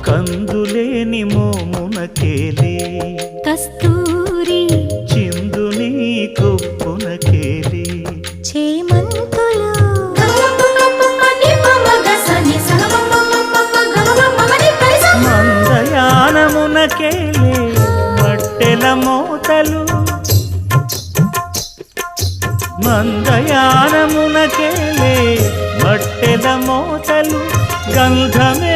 కందులేని మోమునకేలే కస్తూరి చిందుని కొప్పునకేలే చేమంతులు మందయానమునకేలే మట్టెల మోతలు మందయానమునకేలే మట్టెల మోతలు గంధమే